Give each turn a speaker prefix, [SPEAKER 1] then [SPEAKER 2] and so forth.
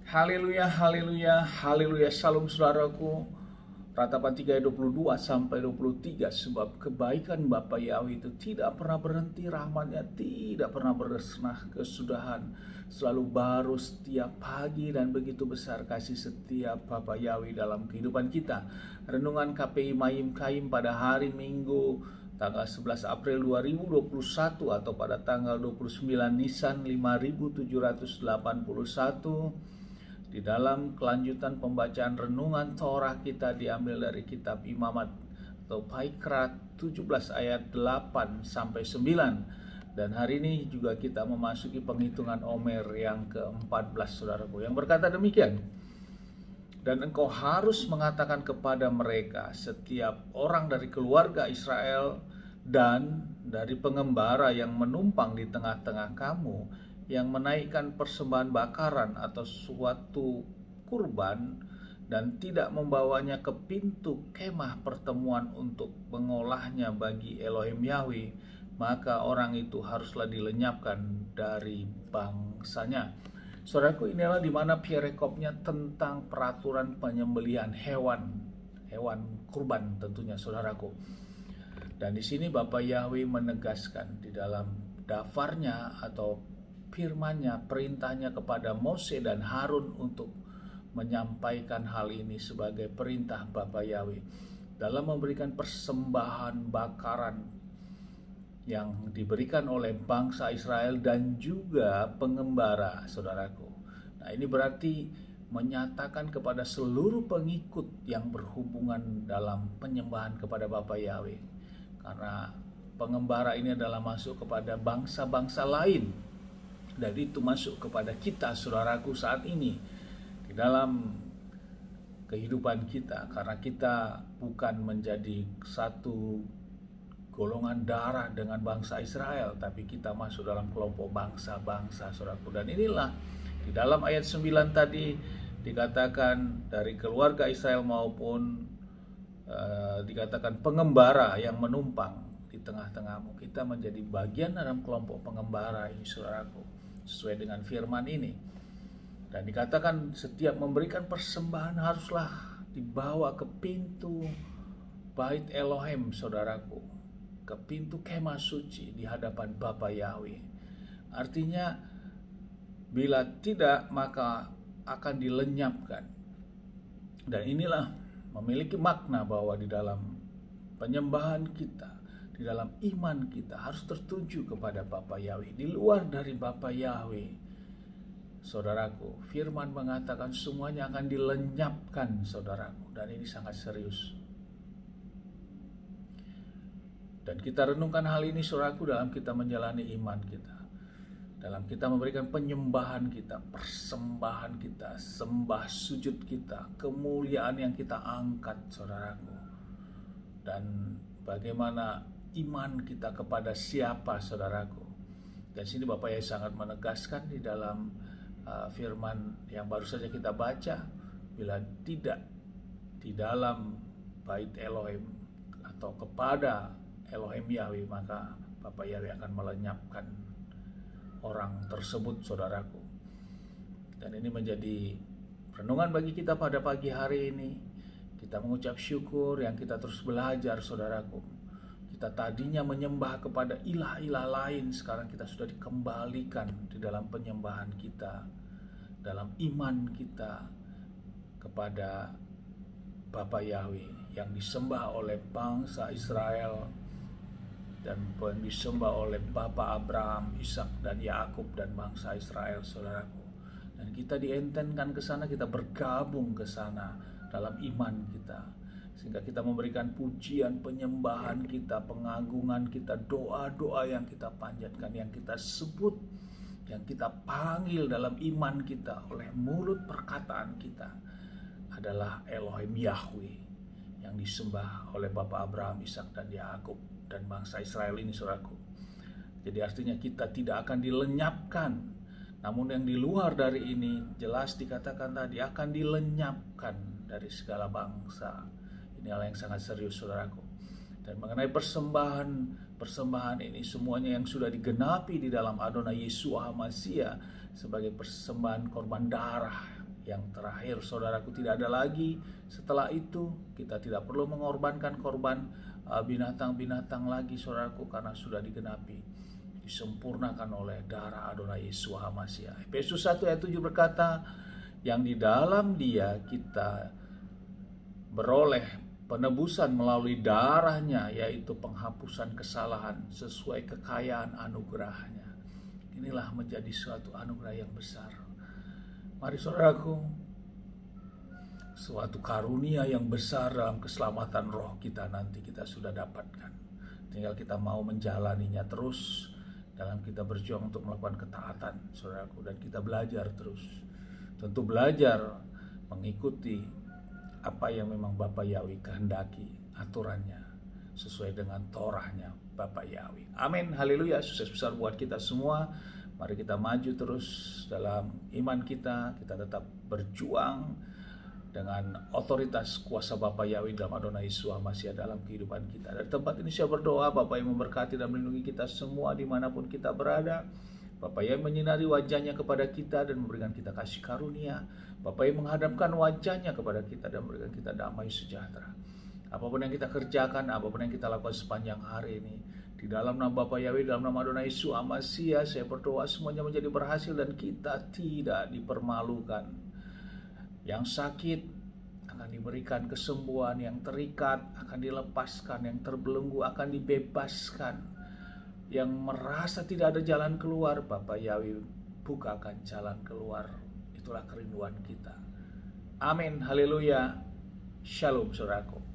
[SPEAKER 1] Haleluya, haleluya, haleluya. Salam saudaraku. Ratapan 3 ayat 22 sampai 23. Sebab kebaikan Bapa Yahweh itu tidak pernah berhenti, rahmatnya tidak pernah bersenah kesudahan, selalu baru setiap pagi, dan begitu besar kasih setiap Bapa Yahweh dalam kehidupan kita. Renungan KPI Mayim Kaim pada hari Minggu tanggal 11 April 2021 atau pada tanggal 29 Nisan 5781. Di dalam kelanjutan pembacaan renungan Torah kita diambil dari kitab Imamat atau Paikrat 17 ayat 8 sampai 9. Dan hari ini juga kita memasuki penghitungan Omer yang ke-14, saudaraku, yang berkata demikian. Dan engkau harus mengatakan kepada mereka, setiap orang dari keluarga Israel dan dari pengembara yang menumpang di tengah-tengah kamu, yang menaikkan persembahan bakaran atau suatu kurban dan tidak membawanya ke pintu kemah pertemuan untuk mengolahnya bagi Elohim Yahweh, maka orang itu haruslah dilenyapkan dari bangsanya. Saudaraku, inilah dimana perekopnya tentang peraturan penyembelihan hewan kurban tentunya, saudaraku. Dan di sini Bapak Yahweh menegaskan di dalam dafarnya atau firman-Nya, perintahnya kepada Mose dan Harun untuk menyampaikan hal ini sebagai perintah Bapa Yahweh dalam memberikan persembahan bakaran yang diberikan oleh bangsa Israel dan juga pengembara, saudaraku. Nah, ini berarti menyatakan kepada seluruh pengikut yang berhubungan dalam penyembahan kepada Bapa Yahweh, karena pengembara ini adalah masuk kepada bangsa-bangsa lain. Dan itu masuk kepada kita, saudaraku, saat ini di dalam kehidupan kita, karena kita bukan menjadi satu golongan darah dengan bangsa Israel, tapi kita masuk dalam kelompok bangsa-bangsa, saudaraku. Dan inilah di dalam ayat 9 tadi dikatakan dari keluarga Israel maupun dikatakan pengembara yang menumpang di tengah-tengahmu. Kita menjadi bagian dalam kelompok pengembara ini, saudaraku, sesuai dengan firman ini. Dan dikatakan setiap memberikan persembahan haruslah dibawa ke pintu bait Elohim, saudaraku, ke pintu kemah suci di hadapan Bapa Yahweh. Artinya bila tidak maka akan dilenyapkan. Dan inilah memiliki makna bahwa di dalam penyembahan kita, di dalam iman kita harus tertuju kepada Bapa Yahweh. Di luar dari Bapa Yahweh, saudaraku, firman mengatakan semuanya akan dilenyapkan, saudaraku. Dan ini sangat serius. Dan kita renungkan hal ini, saudaraku, dalam kita menjalani iman kita, dalam kita memberikan penyembahan kita, persembahan kita, sembah sujud kita, kemuliaan yang kita angkat, saudaraku. Dan bagaimana iman kita kepada siapa, saudaraku. Dan sini Bapak Yahweh sangat menegaskan di dalam firman yang baru saja kita baca, bila tidak di dalam bait Elohim atau kepada Elohim Yahweh, maka Bapak Yahweh akan melenyapkan orang tersebut, saudaraku. Dan ini menjadi renungan bagi kita pada pagi hari ini. Kita mengucap syukur yang kita terus belajar, saudaraku. Kita tadinya menyembah kepada ilah-ilah lain, sekarang kita sudah dikembalikan di dalam penyembahan kita, dalam iman kita kepada Bapa Yahweh yang disembah oleh bangsa Israel dan yang disembah oleh Bapa Abraham, Ishak dan Yakub dan bangsa Israel, saudaraku. Dan kita dientenkan ke sana, kita bergabung ke sana dalam iman kita, sehingga kita memberikan pujian, penyembahan kita, pengagungan kita, doa-doa yang kita panjatkan, yang kita sebut, yang kita panggil dalam iman kita oleh mulut perkataan kita adalah Elohim Yahweh yang disembah oleh Bapa Abraham, Ishak dan Yakub dan bangsa Israel ini, saudaraku. Jadi artinya kita tidak akan dilenyapkan. Namun yang di luar dari ini jelas dikatakan tadi akan dilenyapkan dari segala bangsa. Ini hal yang sangat serius, saudaraku. Dan mengenai persembahan ini semuanya yang sudah digenapi di dalam Adonai Yeshua HaMashiach sebagai persembahan korban darah yang terakhir, saudaraku, tidak ada lagi setelah itu. Kita tidak perlu mengorbankan korban binatang-binatang lagi, saudaraku, karena sudah digenapi, disempurnakan oleh darah Adonai Yesus HaMasiah. Efesus 1 ayat 7 berkata, yang di dalam Dia kita beroleh penebusan melalui darahnya, yaitu penghapusan kesalahan sesuai kekayaan anugerahnya. Inilah menjadi suatu anugerah yang besar. Mari saudaraku, suatu karunia yang besar dalam keselamatan roh kita nanti kita sudah dapatkan. Tinggal kita mau menjalaninya terus dalam kita berjuang untuk melakukan ketaatan, saudaraku, dan kita belajar terus. Tentu belajar mengikuti apa yang memang Bapak Yahweh kehendaki, aturannya sesuai dengan Torahnya Bapak Yahweh. Amin, haleluya. Sukses besar buat kita semua. Mari kita maju terus dalam iman kita. Kita tetap berjuang dengan otoritas kuasa Bapak Yahweh dalam Adonai Yesus HaMasiah dalam kehidupan kita. Dari tempat ini saya berdoa, Bapak yang memberkati dan melindungi kita semua dimanapun kita berada. Bapak yang menyinari wajahnya kepada kita dan memberikan kita kasih karunia. Bapak yang menghadapkan wajahnya kepada kita dan memberikan kita damai sejahtera. Apapun yang kita kerjakan, apapun yang kita lakukan sepanjang hari ini, di dalam nama Bapak Yahweh, dalam nama Adonai Yesus HaMasiah, saya berdoa semuanya menjadi berhasil dan kita tidak dipermalukan. Yang sakit akan diberikan kesembuhan, yang terikat akan dilepaskan, yang terbelenggu akan dibebaskan, yang merasa tidak ada jalan keluar, Bapak Yahweh bukakan jalan keluar. Itulah kerinduan kita. Amin, haleluya. Shalom, saudaraku.